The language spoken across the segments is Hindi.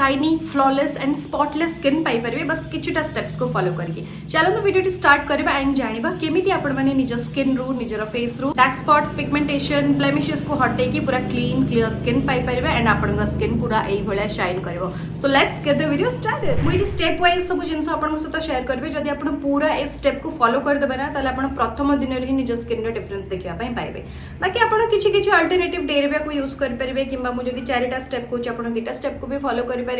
Shiny flawless and spotless skin पाई परिबे बस किछटा स्टेप्स को फॉलो करके। चलो वीडियो स्टार्ट करबा एंड जानिबा केमिति आपण माने निज स्किन रू निजर फेस रू डार्क स्पॉट्स पिगमेंटेशन ब्लेमिशेस को हटे की पूरा क्लीन क्लियर स्किन पाई परिबे एंड आपण स्किन पूरा एई भले शाइन करबो। So let's get the video started. मुई स्टेप वाइज सब जिंस आपण सहित शेयर करबे। जदि आपण पूरा ए स्टेप को फॉलो कर देबे ना ताले आपण प्रथम दिन रे ही निज स्किन रे डिफरेंस देखिया पई पाइबे। बाकी आपण किछि किछि अल्टरनेटिव डे रे को यूज कर परिबे किबा मु जदि चारिटा स्टेप को आपण दुटा स्टेप को भी फॉलो कर परिबे।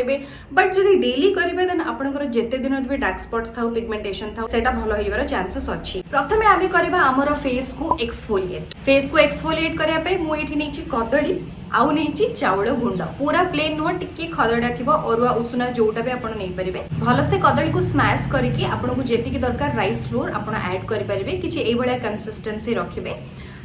बट जदि डेली करिबे देन आपनकर जेते दिन भी डार्क स्पॉट्स थाउ पिगमेंटेशन थाउ सेटा भलो होइबार चांसेस अछि। प्रथमे आमे करबा हमर फेस को एक्सफोलिएट। फेस को एक्सफोलिएट करिया पे मु एठी नेछि कदली आउ नहीं चाउल गुंड पूरा प्लेन नुह टिके खदड़ा थी अरुआ उषुना जोटा भी आप नहीं पारे भलसे कदली को स्मैश करके आपको जी दरकार राइस फ्लोर आप ऐड करेंगे कि ये कंसिस्टेंसी रखिए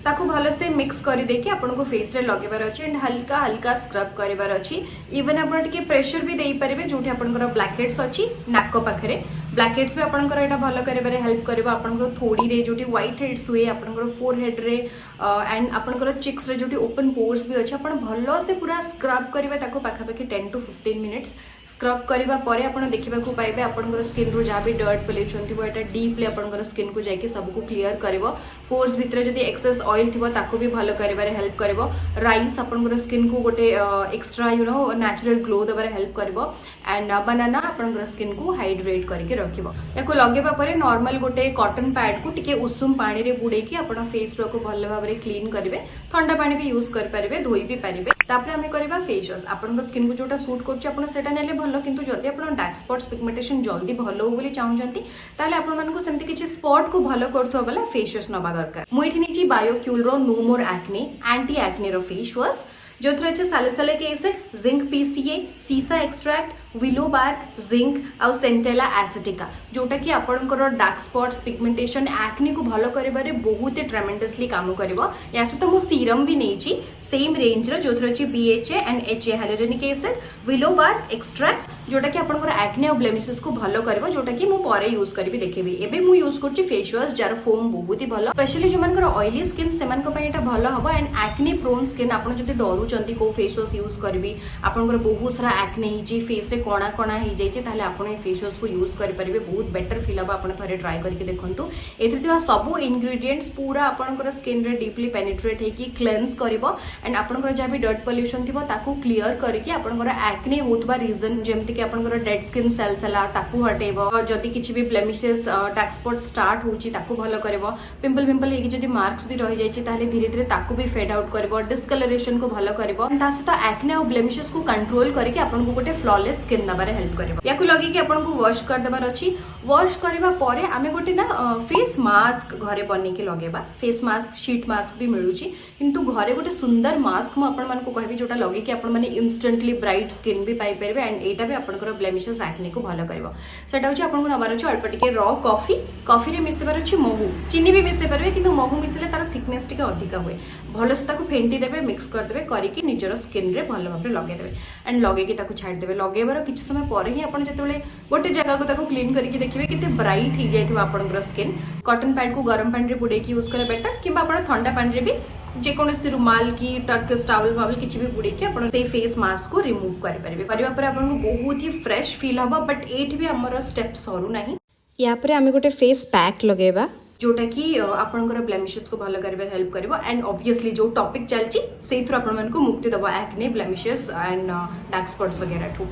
ताकू भलसे मिक्स कर देके आपको फेस रे लगेबार अच्छे एंड हल्का हल्का स्क्रब करिबार अच्छी। इवन आपन टिके प्रेशर भी देई परिबे जोठी आपनकर ब्लैक हेड्स अच्छी नाक पाखरे ब्लैक हेड्स भी आपनकर एटा भलो करिबारे हेल्प करबा। आपनकर थोड़ी रे जोठी व्हाइट हेड्स हुए आपनकर फोरहेड रे एंड आपनकर चिक्स रे जोठी ओपन पोर्स भी अच्छे आपन भलो से पूरा स्क्रब करिबा ताको पाखापाखि 10 to 15 मिनिट्स स्क्रब करबा परे आपण देखिबा को पाइबे आपनकर स्किन रो जहाँ भी डर्ट पलेचंती वो एटा डीपली आपनकर स्किन को जाके सब को क्लियर करबो। पोर्स भितर जदी एक्सेस ऑयल थिबो ताको भी भलो करबारे हेल्प करबो। राइस आपनकर स्किन को गोटे extra you know natural glow देबारे हेल्प करबो एंड बनाना आपनकर स्किन को हाइड्रेट करके रखिबो। याको लगेबा परे नॉर्मल गोटे कॉटन पैड को टिके उषुम पानी रे बुडे की आपण फेस रो को भलो भाबरे क्लीन करिवे। ठंडा पानी भी यूज कर परिबे धोई भी परिबे। तापर हमें करबा फेस वॉश। आपनकर स्किन को जोटा सूट करछ आपण सेटा नेले भलो किंतु जदि आपण डार्क स्पॉट्स पिगमेंटेशन जल्दी भलो हो बोली चाहउचंती ताले आपण मानको सेमति किछि स्पॉट को भलो करथो वाला फेस वॉश नबा दरकार। मु एठी निची बायोक्यूल रो नो मोर एक्ने एंटी एक्ने रो फेस वॉश जो थ्रो अच्छे सालिसिलिक एसिड जिंक पीसीए सीसा एक्सट्रैक्ट विलो बार्क जिंक आउ सेंटेला एसिटिका जोटा कि आपनकर डार्क स्पॉट्स पिगमेंटेशन एक्ने को भलो करिबारे बहुत ट्रेमेंडसली काम करिवो। या सहित मु सीरम भी नेची सेम रेंज रो जो थ्रो अच्छे BHA and AHA hyaluronic acid willow bark extract जोटा कि आपनकर एक्ने और ब्लेमिशेस को भलो करिवो जोटा कि मु परे यूज करबी देखेबी। एबे मु यूज करची फेस वॉश जार फोम बहुत ही भलो स्पेशली जो मानकर ऑयली स्किन सेमान को पई एटा भलो हबो एंड एक्ने प्रोन स्किन आपन जदि डरुचंती को फेस वॉश यूज करबी आपनकर बहुत सारा एक्ने हिची फेस रे कणा कणा ही जाइछे ताले आपन ए फेस वॉश को यूज करि परिबे बहुत बेटर फील हबो। आपन थरे ट्राई करके देखंतु एथि थिबा सब इंग्रेडिएंट्स पूरा आपनकर स्किन रे डीपली पेनिट्रेट हेकी क्लेंस करिवो एंड आपनकर जा भी डर्ट पोल्यूशन थिबो ताकू क्लियर करके आपनकर एक्ने होतबा रीजन जेमति कि आपनकर डेड स्किन सेल्स हला ताकू हटेबो। जदि किछि भी ब्लेमिशेस डार्क स्पॉट स्टार्ट होची ताकू भलो करबो। पिंपल पिंपल हेकी जदि मार्क्स भी रहि जाइछी ताले धीरे धीरे ताकू भी फेड आउट करबो डिस्कलरेशन को भलो करबो। ता सहित एक्ने और ब्लेमिशेस को कंट्रोल करके आपनको गोटे फ्लॉलेस स्किन दबारे हेल्प करबो। याकू लगे कि आपनको वॉश कर देबार अछि। वॉश करबा परे आमे गोटे ना फेस मास्क घरे बनै के लगेबा। फेस मास्क शीट मास्क भी मिलुची किंतु घरे गोटे सुंदर मास्क म आपण मानको कहबी जोटा लगे कि आपण माने इंस्टेंटली ब्राइट स्किन भी पाई परबे एंड एटा भी आपनकर ब्लेमिशेस एक्ने को भलो करबो। सेटा होची आपनको नबार अछि अल्प टिके रॉ कॉफी रे मिसेबार अछि महू चीनी भी मिसे परबे किंतु महू मिसले तार थिकनेस टिके अधिका हुए। भलो से ताको फेंटी देबे मिक्स कर देबे करिकि निजर स्किन रे भलो भाबरे लगे देबे एंड लगे कि ताको छाड़ देबे। लगेबार किछ समय परे ही आपण जेतेबेले गोटे जगह को ताको क्लीन करके देखिबे किते ब्राइट ही जाइथिबा आपनकर स्किन। कॉटन पैड को गरम पानी रे बुडे की यूज करे बेटर किबा आपण ठंडा पानी रे भी जेकोसी रुमाल की टर्किश टावल फावल किसी भी बुड़े के आपण से फेस मास्क को रिमूव करि परिबे। करिबा पर आपन को बहुत ही फ्रेश फील हबो। बट एठ भी हमर स्टेप सरू नाही। या पर आमे गोटे फेस पैक लगेबा जोटा कि आपनकर ब्लेमिशेस को भलो करबे हेल्प करबो एंड ऑब्वियसली जो टॉपिक चलची से थ्रू आपन मन को मुक्ति दबो acne blemishes and dark spots वगैरह ठू।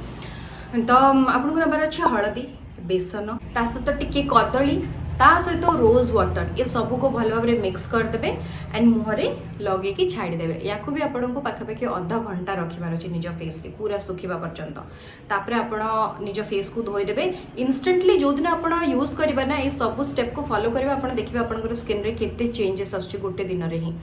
तो आपन को नंबर अछि हळदी बेसन ता सहित टिके कदली ता सहित रोज वाटर ये सब को भल भाव मिक्स कर देबे एंड मुहरे लगे कि छाड़ी देबे। याकू भी आपण को पाखापाखि आधा घंटा रखिबार अछि निज फेस रे पूरा सुखिबा पर्यंत। तापरे आपण निज फेस को धोई देबे इंस्टेंटली जो दिन आपण यूज करबा ना ये सब स्टेप को फॉलो करबा आपण देखिबा आपनकर स्किन रे केते चेंजेस आछी गोटे दिन रे ही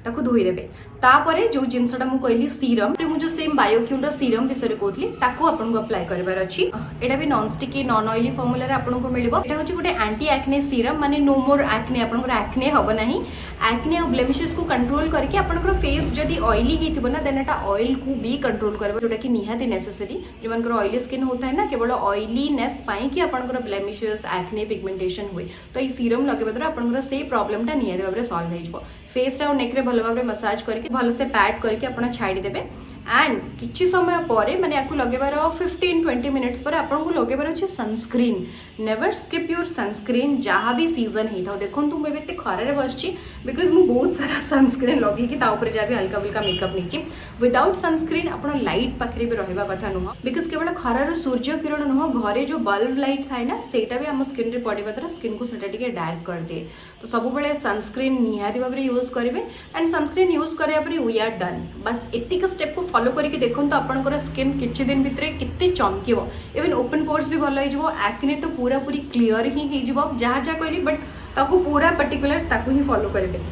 ताकू धोई देबे। तापरे जो जिंसटा मु कहली सीरम रे मु जो सेम बायोक्यूल रो सीरम विषय कहतली ताकू आपण को अप्लाई करबार अछि। एटा भी non sticky non oily formula रे आपण को मिलिबो। एटा होची गोटे एंटी एक्ने सीरम माने नो मोर एक्ने आपनकर एक्ने हबो नाही। एक्ने और ब्लेमिशेस को कंट्रोल करके आपनकर फेस जदी ऑयली हिथिबो ना देन एटा ऑयल को भी कंट्रोल करबो जोटा कि निहाती नेसेसरी। जो मानकर ऑयली स्किन होता है ना केवल ऑयलीनेस पाई कि आपनकर ब्लेमिशेस एक्ने पिगमेंटेशन हुए तो ई सीरम लगेबा द्वारा आपनकर से प्रॉब्लमटा निहाती भाबरे सॉल्व हो जइबो। फेस रा नेक रे भलो भाबरे मसाज करके भलो से पैड करके आपण छाड़ी देबे एंड किछि समय पर माने याकू लगेबार 15-20 मिनिट्स पर आपन लगेबार अछि sunscreen. Never skip your sunscreen जहाँ भी सीजन ही था। देखो मुझे एते खरारे बसची बिकॉज मु बहुत सारा सनस्क्रीन लगे कि ता ऊपर जा भी हल्का फुल्का मेकअप नहीं। विदाउट सनस्क्रीन आपन लाइट पाखरे भी रहिबा कथा नुह बिकॉज केवल खरार सूर्य किरण नुह घरे जो बल्ब लाइट थाए ना सेटा भी आम स्किन रे पड़िबा द्वारा स्किन को सेटा टिके डार्क कर दिए। तो सब बेले सनस्क्रीन निहाती भाव यूज करेंगे एंड सनस्क्रीन यूज कराया वी आर डन। बस एतिक स्टेप को फॉलो करके देखो तो आपंकर स्किन किछि दिन भितर केते चमकिबो। इवन ओपन पोर्स भी भल हो एक्ने तो पूरा पूरी क्लीयर ही हो जहाँ जहाँ कहली बट ताकू पूरा पर्टिकुलर ताकू ही फॉलो करेंगे।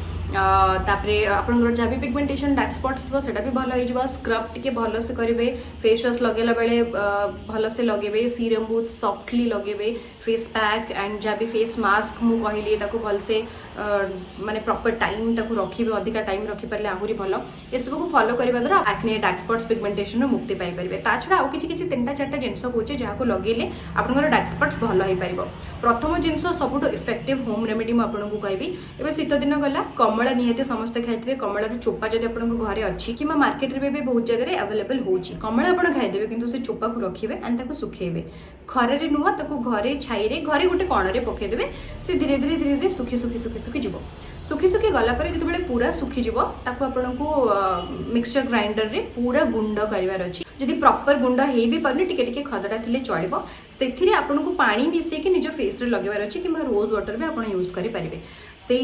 तापरे आपन जहाँ भी पिगमेंटेशन डार्क स्पॉट्स थो सेटा भी भल हो। स्क्रब टिके भल से करेंगे फेस वाश लगेला बेले भल से लगेबे सीरम बहुत सॉफ्टली लगेबे फेस पैक एंड जहाँ भी फेस मास्क मु कहली ताकू भल से माने प्रॉपर टाइम ताकू रखिबे अधिका टाइम रखि परले आहुरी भल। ए सब को फॉलो करबा द्वारा एक्ने डार्क स्पॉट्स पिगमेंटेशन रो मुक्ति पाई परिबे। ता छडा आ किछि किछि 3-4टा जिंस कोचे जहाँ को लगेले आपनकर डार्क स्पॉट्स भल होई परिबो। प्रथम जिंस सबुठो इफेक्टिव होम रेमेडी मु आपनको कहबी। एबे शीत दिन गला कमला निहाती समस्त खाइथिबे। कमलार चोपा जदि आपनको घरे अछि कि मार्केट रे भी बहुत जगह अवेलेबल होची कमला आपण खाइदेबे किंतु से चोपा को रखिबे एंड ताको सुखेबे खरे रे नुह ताको घरे छाई रे घरे गोटे कण रे पके देबे। से धीरे धीरे धीरे धीरे सुखी सुखी सुखी सुखी जीवो। सुखी सुखी गला पर जति बेले पूरा सुखी जीवो ताको आपनको मिक्सचर ग्राइंडर रे पूरा गुंड करिवार अछि। जदि प्रॉपर गुंड हेई भी परने टिके टिके खदडा थिले चलिबो। सेथिरे आपनको पानी मिसे कि निज फेस रे लगेवार अछि कि रोज वाटर भी आपण यूज करि परिबे। से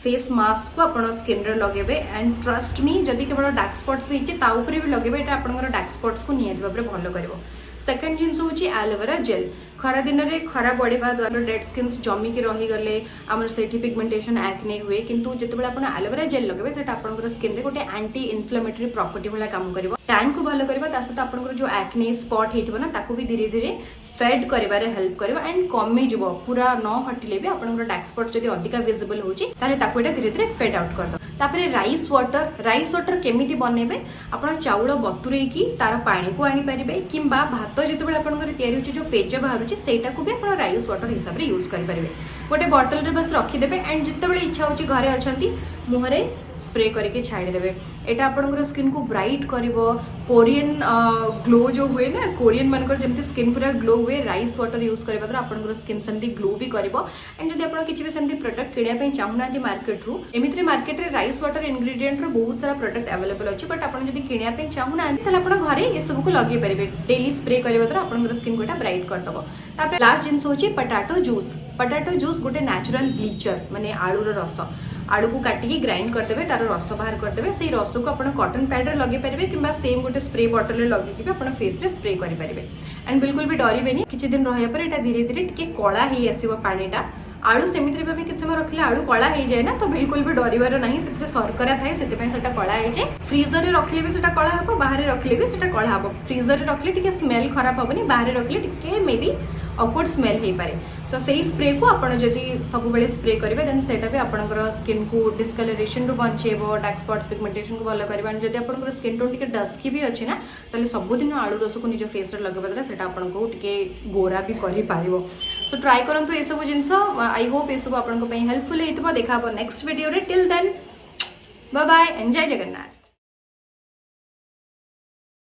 फेस मास्क को आपण स्किन रे लगेबे एंड ट्रस्ट मी जदि केवल डार्क स्पॉट्स भी ता ऊपर भी लगेबे एटा आपनकर डार्क स्पॉट्स को नियत भाबरे भलो करिवो। सेकंड जिंस होची एलोवेरा जेल। खरा दिन रे खरा बढ़िबा द्वारा डेड स्किन्स जमी के रही गले आमर सेठी पिगमेंटेशन एक्ने हुए किंतु जते बेला आपण एलोवेरा जेल लगेबे सेटा आपनकर स्किन रे गोटे एंटी इन्फ्लेमेटरी प्रॉपर्टी वाला काम करिवो। टैन को भलो करबा तासत आपनकर जो एक्ने स्पॉट हेतबो ना ताको भी धीरे धीरे फेड करिवारे हेल्प करिवो एंड कमी जीवो। पूरा न हटिले भी आपनकर डार्क स्पॉट जदि अधिका विजिबल होची ताले ताको एटा धीरे धीरे फेड आउट कर दो। तापरे राइस वाटर केमिति बनेबे आपण चाउल बतुरे की तार पानी को आनी परिबे किंबा भात जते बेला आपनकर तयारी होची जो पेज बाहरुची सेटा को भी आपण राइस वाटर हिसाब रे यूज करि परिबे। गोटे बॉटल रे बस रखी देबे एंड जते बेला इच्छा होची घरे अछंती मुहरे स्प्रे करके छाड़ी देबे। एटा आपनकर स्किन को ब्राइट करिवो। कोरियन ग्लो जो हुए ना कोरियन मानकर जेमती स्किन पूरा ग्लो हुए राइस वाटर यूज करबा द्वारा आपनकर स्किन सेमती ग्लो भी करिवो। एंड जदि आपण किछि भी सेमती प्रोडक्ट किनिया पई चाहुनांती मार्केट रू एमित्रे मार्केट रे राइस वाटर इंग्रेडिएंट रो बहुत सारा प्रोडक्ट अवेलेबल अछि बट आपण जदि किनिया पई चाहुनांती तले आपण घरे ए सब को लगे परिबे। डेली स्प्रे करबा द्वारा आपनकर स्किन को एटा ब्राइट कर दबो। तापर लास्ट जिंस होची पोटैटो जूस गोटे नेचुरल ब्लीचर माने आलू रो रस आलू को काटिकी ग्राइंड करदेवे तार रस बाहर करदेवे से रस को आप कॉटन पैड रे लगे पारे कि सेम गोटे स्प्रे बॉटल रे लगे आप फेस रे स्प्रे करेंगे एंड बिल्कुल भी डरबे किछि दिन रहा पर एटा धीरे धीरे टिके कला ही आसीबो पानीटा। आलू सेमिति भी किछि समय रखले आलू कला हो जाए ना तो बिल्कुल भी डरबार नहीं से शर्करा थाए से कला हो जाए। फ्रीजर रे रखले भी सेटा कला हबो बाहर रखले भी सेटा कला हबो। फ्रीजर रे रखले टिके स्मेल खराब हबनी बाहर रखले टिके मे बी ऑकवर्ड स्मेल हो पारे। तो सही स्प्रे को आपण जदि सब बेले स्प्रे करेंगे देन सेटा भी आपनकर स्किन को डिस्कलरेशन रू बचेबो डार्क स्पॉट पिगमेंटेशन को भलो करबा। जदि आपनकर स्किन टोन टिके डस्की भी अछि ना ताले सब दिन आलू रस को निज फेस रे लगेबा द्वारा सेटा आपनको टिके गोरा भी करि पारिबो। सो ट्राई करंतु ए सब जिंस। आई होप ए सब आपनको पई हेल्पफुल हेतबो। देखा नेक्स्ट वीडियो रे till then bye bye enjoy Jagannath.